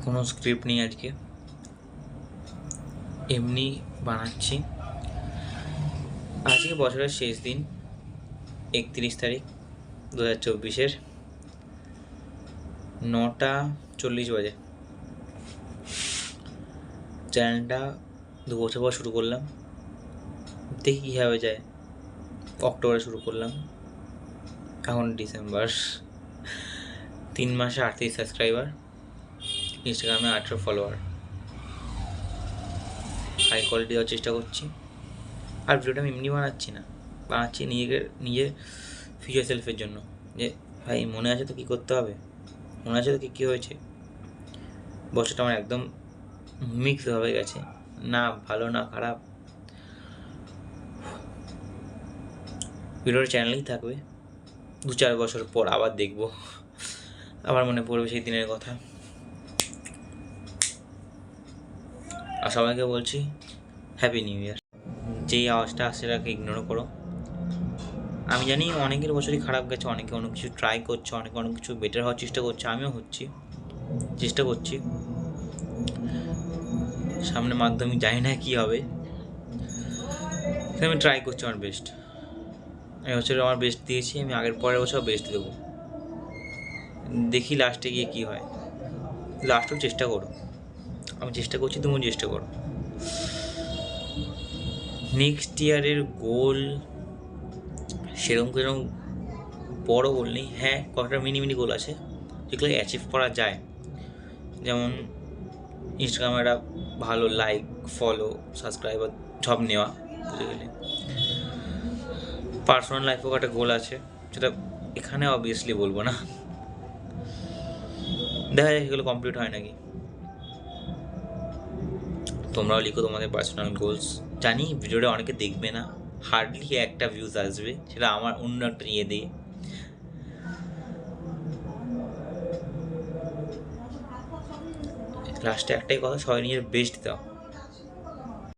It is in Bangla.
কোনো স্ক্রিপ্ট নেই আজকে, এমনি বানাচ্ছি। আজকে বছরের শেষ দিন, 31 তারিখ 2024-এর 9:40 বাজে। চ্যানেলটা 2 বছর পর শুরু করলাম, দেখি কীভাবে যায়। অক্টোবরে শুরু করলাম, এখন ডিসেম্বর। 3 মাসে 38 সাবস্ক্রাইবার, ইনস্টাগ্রামে 18 ফলোয়ার। হাই কোয়ালিটি দেওয়ার চেষ্টা করছি। আর ভিডিওটা আমি এমনি বানাচ্ছি নিজের ফিউচার সেলফের জন্য, যে ভাই মনে আছে তো কী করতে হবে, মনে আছে তো কী হয়েছে। বছরটা আমার একদম মিক্স হয়ে গেছে, না ভালো না খারাপ। ভিডিওটা চ্যানেলেই থাকবে, 2-4 বছর পর আবার দেখবো, আবার মনে পড়বে সেই দিনের কথা। আর সবাইকে বলছি হ্যাপি নিউ ইয়ার। যেই আওয়াজটা আসছে সেটাকে ইগনোর করো। আমি জানি অনেকের বছরই খারাপ গেছে, অনেকে অনেক কিছু ট্রাই করছে, অনেকে অনেক কিছু বেটার হওয়ার চেষ্টা করছে, আমিও চেষ্টা করছি। সামনে মাধ্যমিক জানি না কী হবে, আমি ট্রাই করছি আমার বেস্ট। এই বছর আমার বেস্ট দিয়েছি, আমি আগের পরের বছর বেস্ট দেবো। দেখি লাস্টে গিয়ে কী হয়। লাস্টেও চেষ্টা করো, আমি চেষ্টা করছি, তুমিও চেষ্টা করো। নেক্সট ইয়ারের গোল সেরকম বড় গোল নেই। হ্যাঁ, কয়েকটা মিনি গোল আছে যেগুলো অ্যাচিভ করা যায়, যেমন ইনস্টাগ্রামে একটা ভালো লাইক, ফলো, সাবস্ক্রাইবার সব নেওয়া, বুঝে গেলে। পার্সোনাল লাইফেও একটা গোল আছে, সেটা এখানে অবভিয়াসলি বলবো না, দেখা যায় সেগুলো কমপ্লিট হয় নাকি। তোমরাও লিখো তোমাদের পার্সোনাল গোলস। জানি ভিডিওটা অনেকে দেখবে না, হার্ডলি একটা ভিউজ আসবে, সেটা আমার অন্য একটা ইয়ে দিয়ে। লাস্টে একটাই কথা, সবাই নিজের বেস্ট দাও।